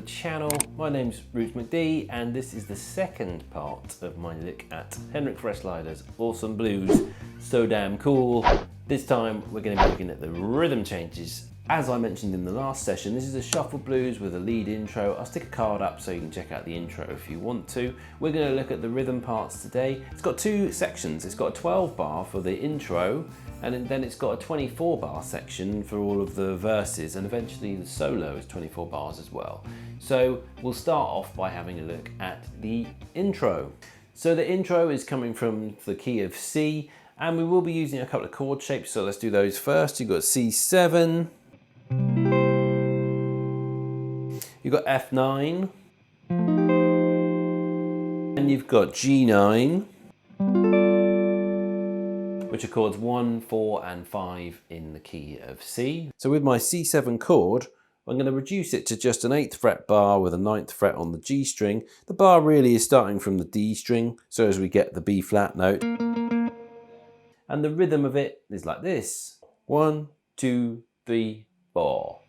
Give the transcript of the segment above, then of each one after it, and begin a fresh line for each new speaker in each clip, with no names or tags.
the channel. My name's Roots McD and this is the second part of my look at Henrik Freischlader's awesome blues, So Damn Cool. This time we're going to be looking at the rhythm changes. As I mentioned in the last session, this is a shuffle blues with a lead intro. I'll stick a card up so you can check out the intro if you want to. We're going to look at the rhythm parts today. It's got two sections. It's got a 12 bar for the intro, and then it's got a 24 bar section for all of the verses, and eventually the solo is 24 bars as well. So we'll start off by having a look at the intro. So the intro is coming from the key of C, and we will be using a couple of chord shapes, so let's do those first. You've got C7, you've got F9, and you've got G9, which are chords 1, 4 and 5 in the key of C. So with my C7 chord, I'm going to reduce it to just an 8th fret bar with a 9th fret on the G string. The bar really is starting from the D string, so as we get the B flat note. And the rhythm of it is like this. 1, 2, 3, 4.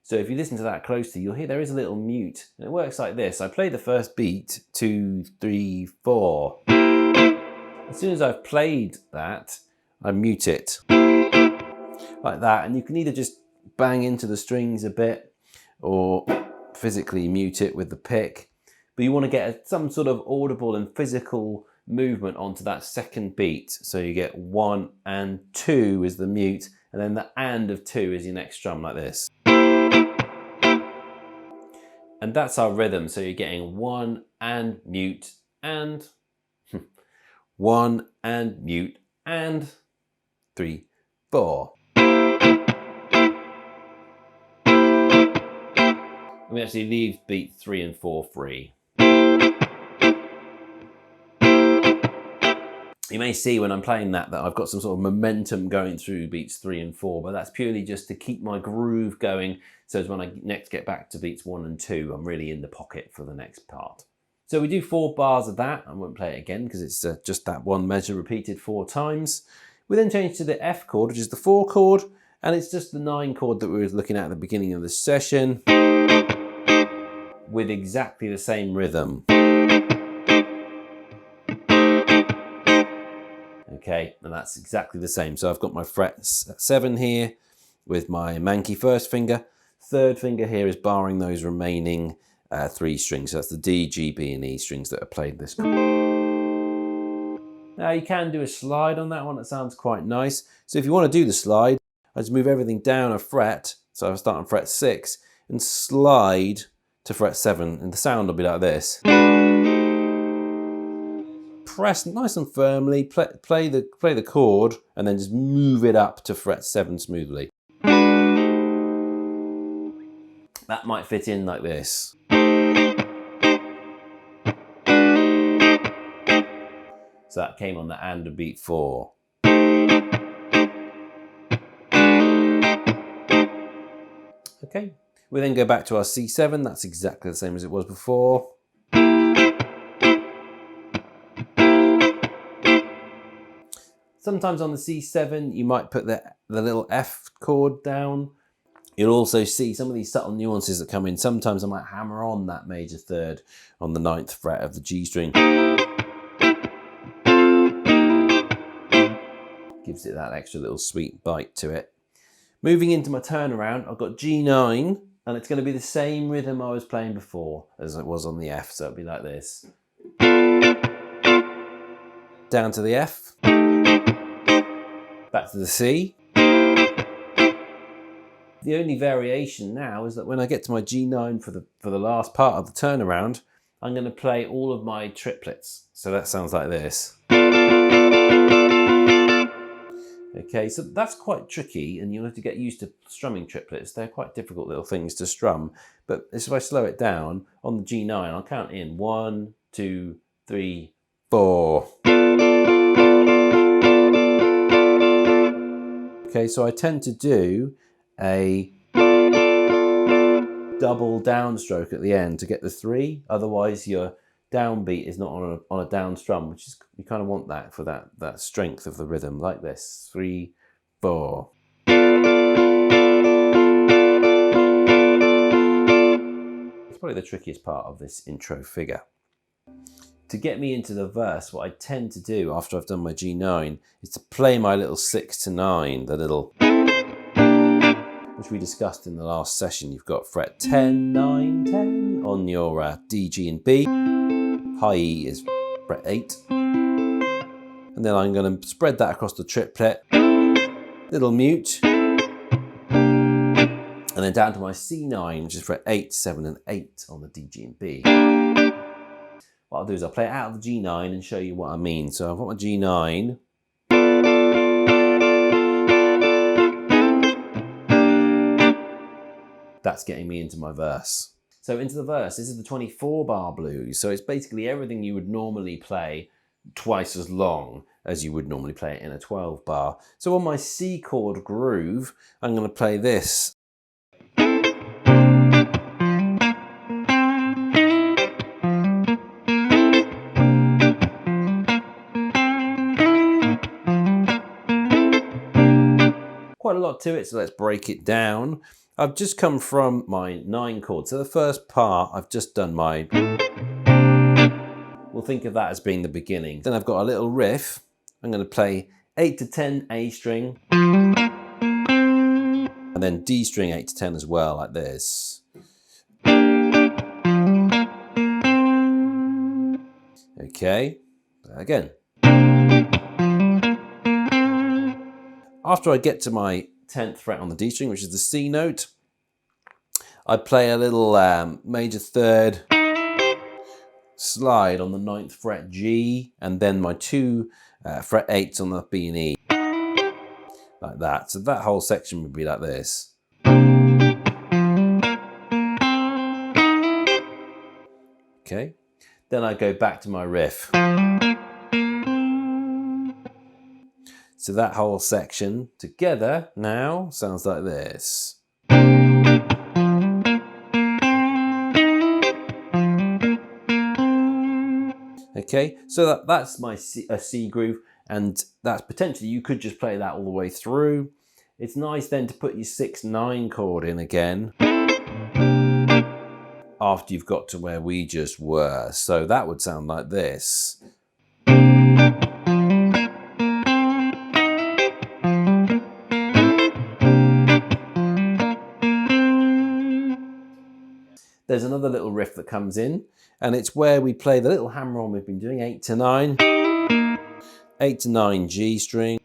So if you listen to that closely, you'll hear there is a little mute. And it works like this. I play the first beat, 2, 3, 4. As soon as I've played that, I mute it. Like that. And you can either just bang into the strings a bit or physically mute it with the pick. But you want to get some sort of audible and physical movement onto that second beat. So you get 1 and 2 is the mute, and then the and of 2 is your next strum like this. And that's our rhythm. So you're getting 1 and mute and 1 and mute and 3, 4. We actually leave beat 3 and 4 free. You may see when I'm playing that I've got some sort of momentum going through beats 3 and 4, but that's purely just to keep my groove going, so as when I next get back to beats 1 and 2, I'm really in the pocket for the next part. So we do 4 bars of that. I won't play it again because it's just that one measure repeated 4 times. We then change to the F chord, which is the 4 chord, and it's just the 9 chord that we were looking at the beginning of the session, with exactly the same rhythm. Okay, and that's exactly the same. So I've got my fret 7 here with my manky first finger. Third finger here is barring those remaining 3 strings. So that's the D, G, B and E strings that are played this chord. Now you can do a slide on that one. That sounds quite nice. So if you want to do the slide, I just move everything down a fret. So I'll start on fret 6 and slide to fret 7, and the sound will be like this. Press nice and firmly, play the chord, and then just move it up to fret 7 smoothly. That might fit in like this. So that came on the and of beat 4. Okay, we then go back to our C7. That's exactly the same as it was before. Sometimes on the C7, you might put the little F chord down. You'll also see some of these subtle nuances that come in. Sometimes I might hammer on that major third on the 9th fret of the G string. Gives it that extra little sweet bite to it. Moving into my turnaround, I've got G9, and it's going to be the same rhythm I was playing before as it was on the F, so it'll be like this. Down to the F. Back to the C. The only variation now is that when I get to my G9 for the last part of the turnaround, I'm going to play all of my triplets. So that sounds like this. Okay, so that's quite tricky, and you'll have to get used to strumming triplets. They're quite difficult little things to strum. But if I slow it down, on the G9, I'll count in 1, 2, 3, 4. Okay, so I tend to do a double downstroke at the end to get the 3. Otherwise, you're downbeat is not on a down strum, which is, you kind of want that for that strength of the rhythm, like this. 3, 4. It's probably the trickiest part of this intro figure. To get me into the verse, what I tend to do after I've done my G9 is to play my little 6 to 9, the little, which we discussed in the last session. You've got fret 10, 9, 10 on your D, G and B. High E is fret 8. And then I'm going to spread that across the triplet, little mute, and then down to my C9, which is fret 8, 7 and 8 on the D, G and B. What I'll do is I'll play it out of the G9 and show you what I mean. So I've got my G9. That's getting me into my verse. So into the verse, this is the 24 bar blues. So it's basically everything you would normally play twice as long as you would normally play it in a 12 bar. So on my C chord groove, I'm going to play this. Quite a lot to it, so let's break it down. I've just come from my 9 chord. So the first part, I've just done my... We'll think of that as being the beginning. Then I've got a little riff. I'm going to play 8 to 10 A string. And then D string 8 to 10 as well, like this. Okay, again. After I get to my 10th fret on the D string, which is the C note, I play a little major third slide on the 9th fret G, and then my 2 fret 8s on the B and E, like that. So that whole section would be like this. Okay, then I go back to my riff. So that whole section together now sounds like this. Okay, so that's my C groove, and that's potentially, you could just play that all the way through. It's nice then to put your 6/9 chord in again after you've got to where we just were. So that would sound like this. There's another little riff that comes in, and it's where we play the little hammer on we've been doing, 8 to 9, 8 to 9 G string,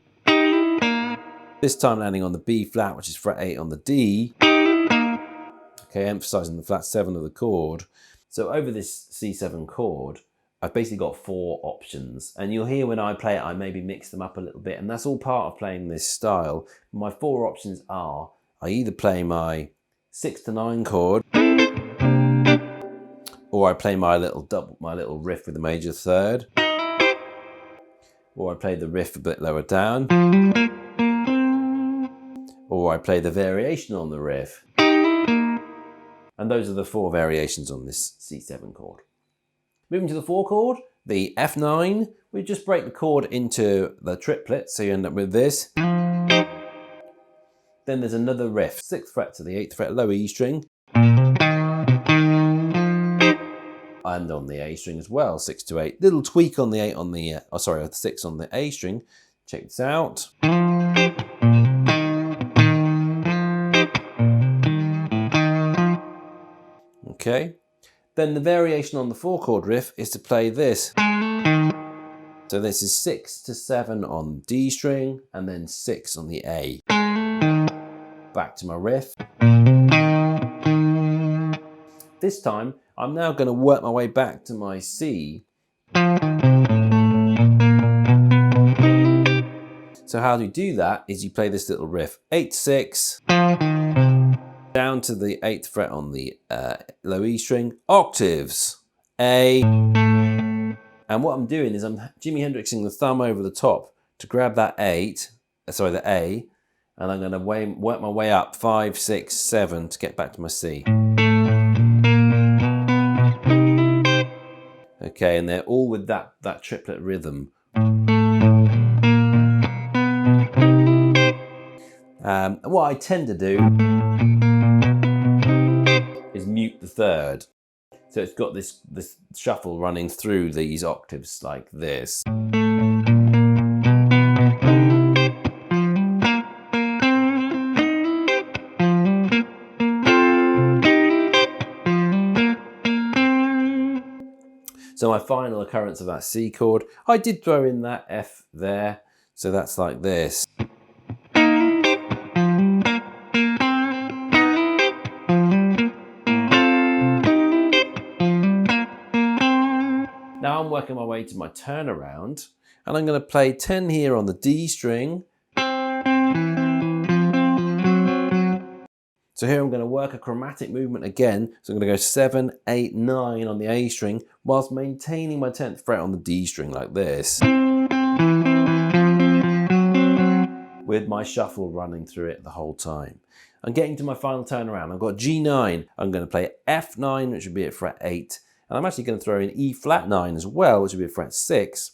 this time landing on the B flat, which is fret 8 on the D, okay, emphasizing the flat 7 of the chord. So over this C7 chord, I've basically got 4 options, and you'll hear when I play it, I maybe mix them up a little bit, and that's all part of playing this style. My 4 options are, I either play my 6 to 9 chord, or I play my little riff with a major third, or I play the riff a bit lower down, or I play the variation on the riff. And those are the 4 variations on this C7 chord. Moving to the 4 chord, the F9, we just break the chord into the triplets, so you end up with this. Then there's another riff, 6th fret to the 8th fret, low E string. And on the A string as well, 6 to 8. Little tweak on the 8 on the, the 6 on the A string. Check this out. Okay. Then the variation on the 4 chord riff is to play this. So this is 6 to 7 on D string, and then 6 on the A. Back to my riff. This time, I'm now going to work my way back to my C. So how do you do that is you play this little riff, 8 to 6, down to the 8th fret on the low E string, octaves, A. And what I'm doing is I'm Jimi Hendrixing the thumb over the top to grab that the A, and I'm going to work my way up 5, 6, 7 to get back to my C. Okay, and they're all with that triplet rhythm. What I tend to do is mute the third. So it's got this shuffle running through these octaves like this. So my final occurrence of that C chord, I did throw in that F there, so that's like this. Now I'm working my way to my turnaround, and I'm going to play 10 here on the D string. So here I'm going to work a chromatic movement again. So I'm going to go 7, 8, 9 on the A string, whilst maintaining my 10th fret on the D string like this, with my shuffle running through it the whole time. I'm getting to my final turnaround. I've got G9. I'm going to play F9, which would be at fret 8. And I'm actually going to throw in E flat 9 as well, which would be at fret 6.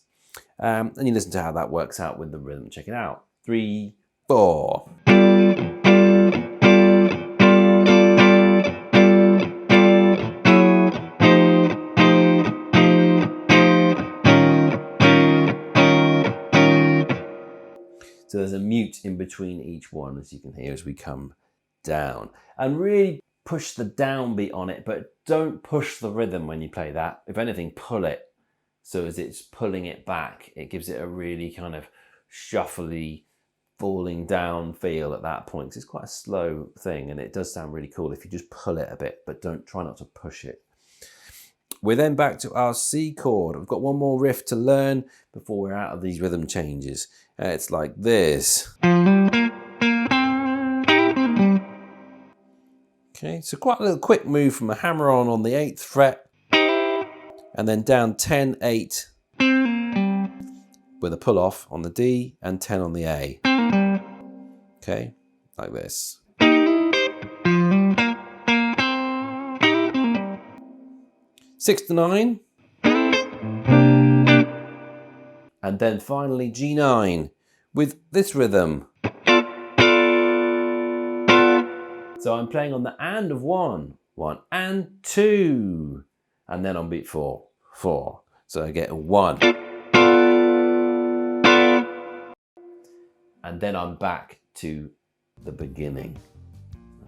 And you listen to how that works out with the rhythm. Check it out. 3, 4. So there's a mute in between each one, as you can hear as we come down. And really push the downbeat on it, but don't push the rhythm when you play that. If anything, pull it. So as it's pulling it back, it gives it a really kind of shuffly, falling down feel at that point. 'Cause it's quite a slow thing, and it does sound really cool if you just pull it a bit, but try not to push it. We're then back to our C chord. I've got one more riff to learn before we're out of these rhythm changes. It's like this. Okay, so quite a little quick move from a hammer on the 8th fret, and then down 10, 8 with a pull off on the D and 10 on the A. Okay, like this. Six to 9. And then finally G9 with this rhythm. So I'm playing on the and of 1, 1 and 2, and then on beat 4, 4. So I get a 1. And then I'm back to the beginning.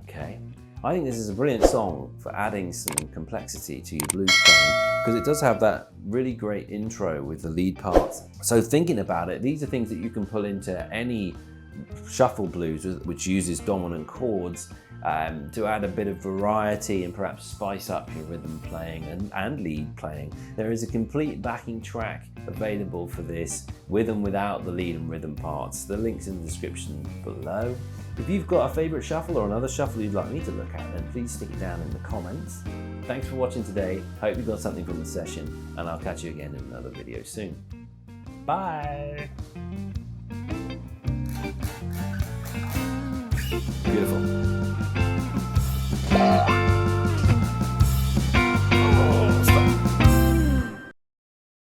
Okay. I think this is a brilliant song for adding some complexity to your blues playing, because it does have that really great intro with the lead parts. So thinking about it, these are things that you can pull into any shuffle blues which uses dominant chords to add a bit of variety and perhaps spice up your rhythm playing and lead playing. There is a complete backing track available for this, with and without the lead and rhythm parts. The link's in the description below. If you've got a favourite shuffle or another shuffle you'd like me to look at, then please stick it down in the comments. Thanks for watching today. Hope you got something from the session, and I'll catch you again in another video soon. Bye! Beautiful.